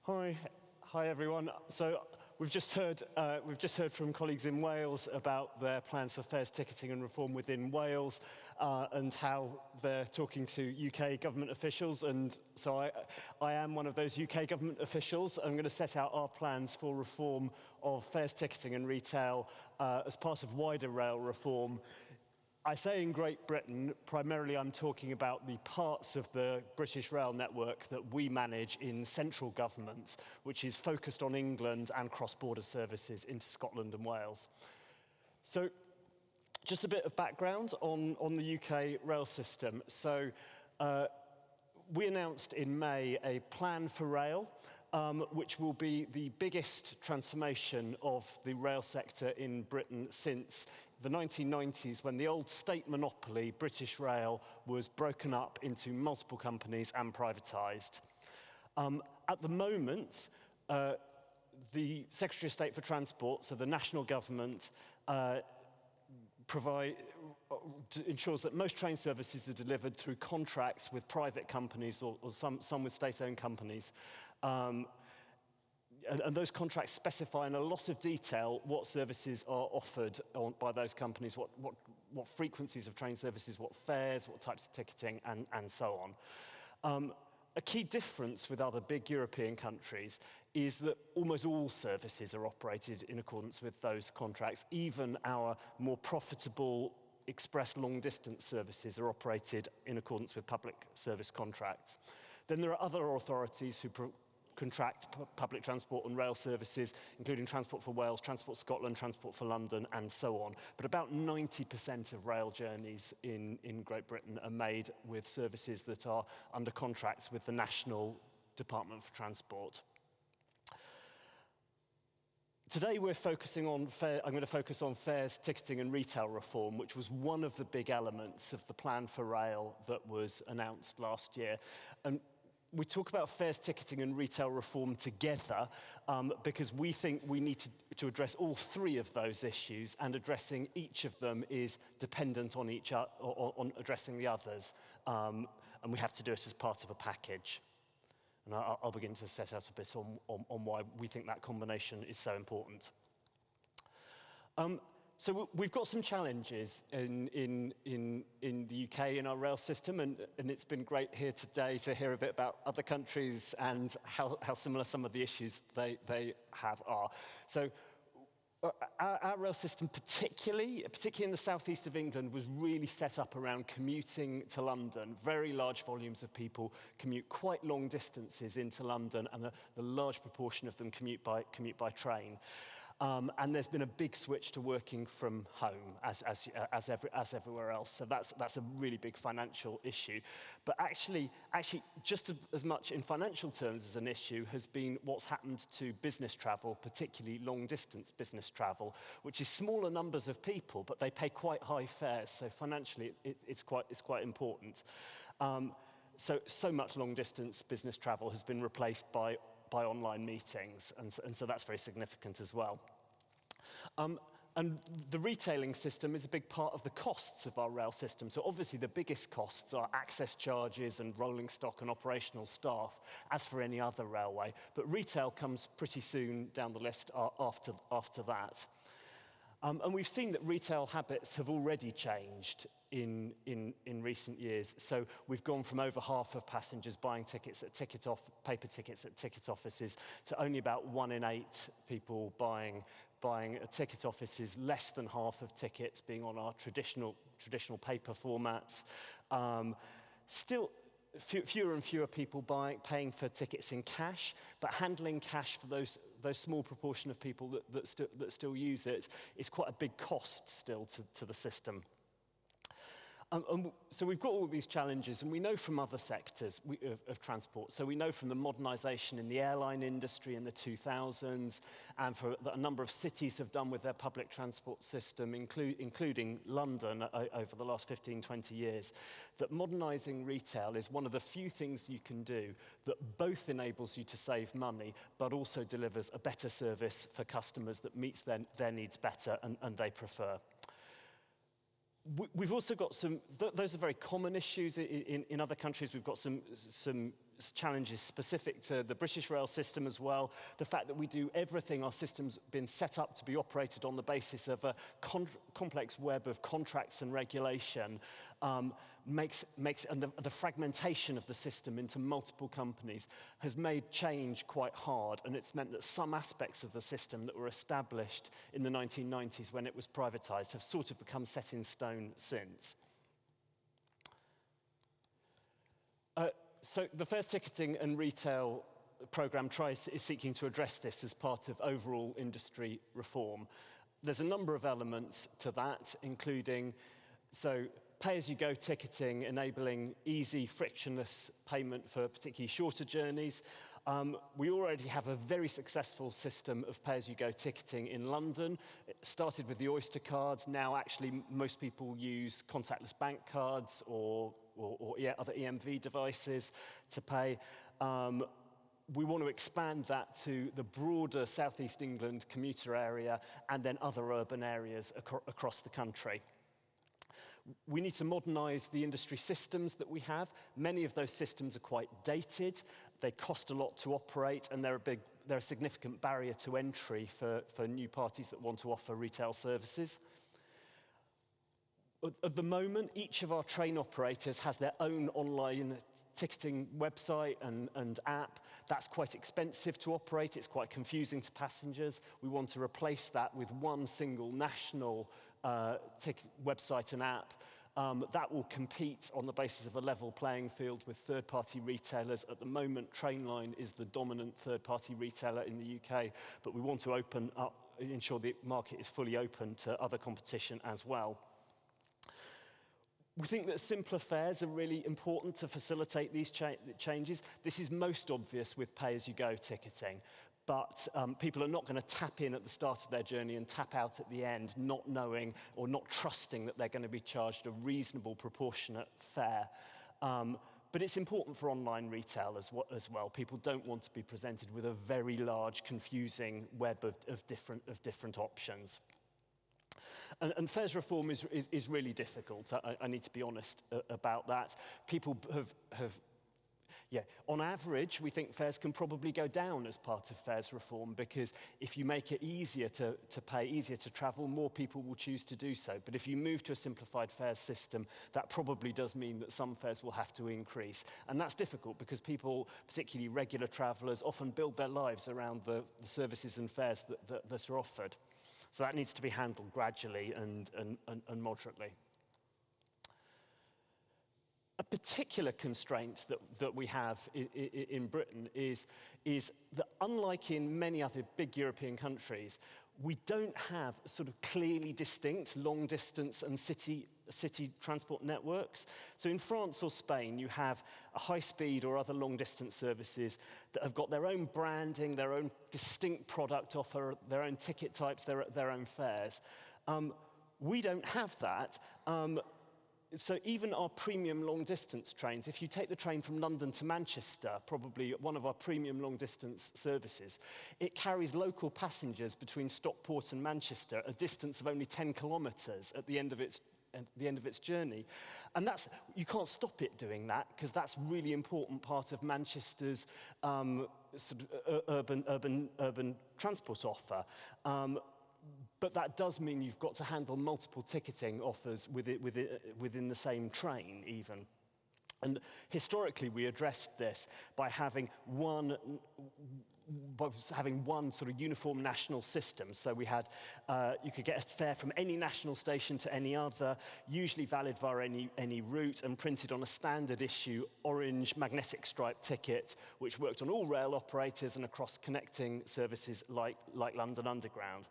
Hi everyone. So we've just heard from colleagues in Wales about their plans for fares ticketing and reform within Wales, and how they're talking to UK government officials. And so I am one of those UK government officials. I'm going to set out our plans for reform of fares ticketing and retail as part of wider rail reform. I say in Great Britain, primarily I'm talking about the parts of the British rail network that we manage in central government, which is focused on England and cross-border services into Scotland and Wales. So just a bit of background on the UK rail system. So we announced in May a plan for rail, which will be the biggest transformation of the rail sector in Britain since the 1990s, when the old state monopoly, British Rail, was broken up into multiple companies and privatised. At the moment, the Secretary of State for Transport, so the national government, ensures that most train services are delivered through contracts with private companies or some with state-owned companies. And those contracts specify in a lot of detail what services are offered by those companies, what frequencies of train services, what fares, what types of ticketing, and so on. A key difference with other big European countries is that almost all services are operated in accordance with those contracts. Even our more profitable express long-distance services are operated in accordance with public service contracts. Then there are other authorities who contract public transport and rail services, including Transport for Wales, Transport Scotland, Transport for London, and so on. But about 90% of rail journeys in Great Britain are made with services that are under contracts with the National Department for Transport. Today we're focusing on I'm going to focus on fares, ticketing and retail reform, which was one of the big elements of the plan for rail that was announced last year. And we talk about fares, ticketing and retail reform together because we think we need to address all three of those issues, and addressing each of them is dependent on on addressing the others. And we have to do it as part of a package. And I'll begin to set out a bit on why we think that combination is so important. So we've got some challenges in the UK in our rail system, and it's been great here today to hear a bit about other countries and how similar some of the issues they have are. So our rail system, particularly in the southeast of England, was really set up around commuting to London. Very large volumes of people commute quite long distances into London, and the large proportion of them commute by train. And there's been a big switch to working from home, as everywhere else. So that's a really big financial issue. But actually, just as much in financial terms as an issue has been what's happened to business travel, particularly long-distance business travel, which is smaller numbers of people, but they pay quite high fares. So financially, it's quite important. So much long-distance business travel has been replaced by online meetings, and so that's very significant as well. And the retailing system is a big part of the costs of our rail system. So obviously the biggest costs are access charges and rolling stock and operational staff, as for any other railway. But retail comes pretty soon down the list after that. And we've seen that retail habits have already changed in recent years. So we've gone from over half of passengers buying tickets at paper tickets at ticket offices to only about 1 in 8 people buying at ticket offices, less than half of tickets being on our traditional paper formats. Still, fewer and fewer people paying for tickets in cash, but handling cash for those small proportion of people that still use it is quite a big cost still to the system. So we've got all these challenges, and we know from other sectors of transport. So we know from the modernisation in the airline industry in the 2000s, and that a number of cities have done with their public transport system, including London over the last 15, 20 years, that modernising retail is one of the few things you can do that both enables you to save money, but also delivers a better service for customers that meets their needs better and they prefer. We've also got those are very common issues in other countries. We've got some challenges specific to the British rail system as well. The fact that we do everything, our system's been set up to be operated on the basis of a complex web of contracts and regulation, makes and the fragmentation of the system into multiple companies has made change quite hard, and it's meant that some aspects of the system that were established in the 1990s when it was privatized have sort of become set in stone since. So the Fares Ticketing and Retail program is seeking to address this as part of overall industry reform. There's a number of elements to that, including pay-as-you-go ticketing, enabling easy, frictionless payment for particularly shorter journeys. We already have a very successful system of pay-as-you-go ticketing in London. It started with the Oyster cards. Now, actually, most people use contactless bank cards or other EMV devices to pay. We want to expand that to the broader Southeast England commuter area and then other urban areas across the country. We need to modernize the industry systems that we have. Many of those systems are quite dated. They cost a lot to operate, and they're a significant barrier to entry for new parties that want to offer retail services. At the moment, each of our train operators has their own online ticketing website and app. That's quite expensive to operate. It's quite confusing to passengers. We want to replace that with one single national website and app that will compete on the basis of a level playing field with third-party retailers. At the moment, Trainline is the dominant third-party retailer in the UK, but we want to open up, ensure the market is fully open to other competition as well. We think that simpler fares are really important to facilitate these changes. This is most obvious with pay-as-you-go ticketing, but people are not going to tap in at the start of their journey and tap out at the end, not knowing or not trusting that they're going to be charged a reasonable, proportionate fare. But it's important for online retail as well. People don't want to be presented with a very large, confusing web of different options. And fares reform is really difficult. I need to be honest about that. People on average, we think fares can probably go down as part of fares reform, because if you make it easier to pay, easier to travel, more people will choose to do so. But if you move to a simplified fares system, that probably does mean that some fares will have to increase. And that's difficult because people, particularly regular travelers, often build their lives around the services and fares that are offered. So that needs to be handled gradually and moderately. A particular constraint that we have in Britain is that, unlike in many other big European countries, we don't have sort of clearly distinct long-distance and city transport networks. So in France or Spain, you have a high-speed or other long-distance services that have got their own branding, their own distinct product offer, their own ticket types, their own fares. We don't have that. So even our premium long-distance trains, if you take the train from London to Manchester, probably one of our premium long-distance services, it carries local passengers between Stockport and Manchester, a distance of only 10 kilometres at the end of its journey. And you can't stop it doing that, because that's a really important part of Manchester's sort of urban transport offer. But that does mean you've got to handle multiple ticketing offers within the same train, even. And historically, we addressed this by having one sort of uniform national system. So we had, you could get a fare from any national station to any other, usually valid via any route, and printed on a standard issue orange magnetic stripe ticket, which worked on all rail operators and across connecting services like London Underground.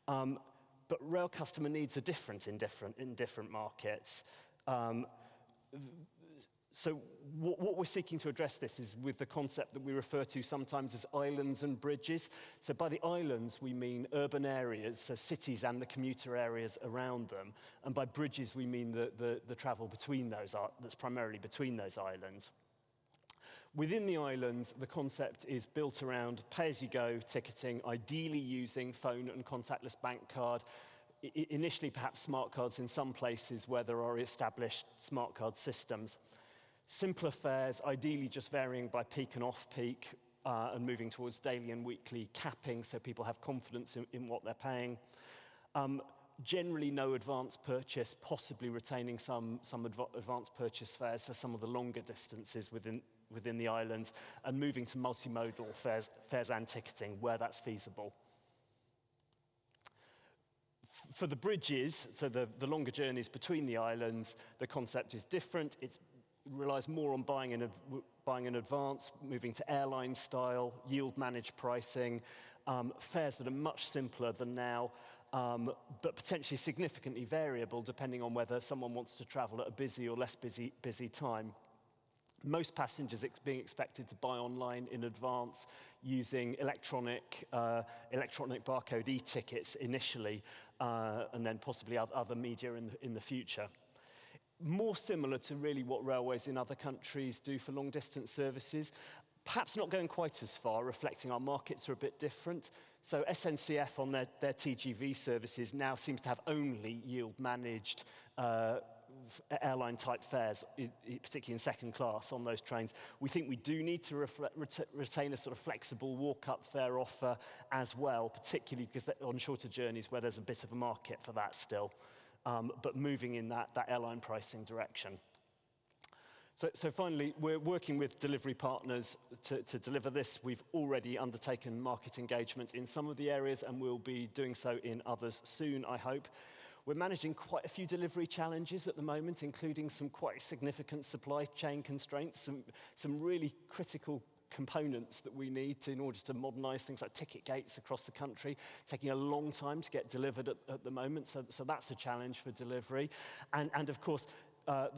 But rail customer needs are different in different markets. So what we're seeking to address this is with the concept that we refer to sometimes as islands and bridges. So by the islands, we mean urban areas, so cities and the commuter areas around them. And by bridges, we mean the travel between those, that's primarily between those islands. Within the islands, the concept is built around pay-as-you-go ticketing, ideally using phone and contactless bank card, initially perhaps smart cards in some places where there are established smart card systems. Simpler fares, ideally just varying by peak and off-peak, and moving towards daily and weekly capping so people have confidence in what they're paying. Generally no advance purchase, possibly retaining some advance purchase fares for some of the longer distances within the islands, and moving to multimodal fares and ticketing where that's feasible. For the bridges, so the longer journeys between the islands, the concept is different. It relies more on buying in advance, moving to airline style, yield managed pricing, fares that are much simpler than now, but potentially significantly variable depending on whether someone wants to travel at a busy or less busy time. Most passengers being expected to buy online in advance using electronic barcode e-tickets initially, and then possibly other media in the future. More similar to really what railways in other countries do for long-distance services, perhaps not going quite as far, reflecting our markets are a bit different. So SNCF on their TGV services now seems to have only yield-managed airline-type fares, particularly in second class on those trains. We think we do need to retain a sort of flexible walk-up fare offer as well, particularly because on shorter journeys where there's a bit of a market for that still, but moving in that airline pricing direction. So finally, we're working with delivery partners to deliver this. We've already undertaken market engagement in some of the areas, and we'll be doing so in others soon, I hope. We're managing quite a few delivery challenges at the moment, including some quite significant supply chain constraints, some really critical components that we need in order to modernise things like ticket gates across the country, taking a long time to get delivered at the moment, so that's a challenge for delivery. And of course,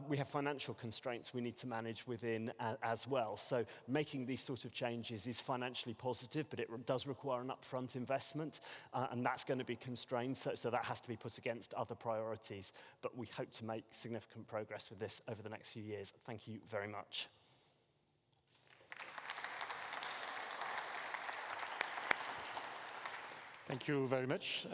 we have financial constraints we need to manage within as well. So making these sort of changes is financially positive, but it does require an upfront investment, and that's going to be constrained, so that has to be put against other priorities. But we hope to make significant progress with this over the next few years. Thank you very much. Thank you very much.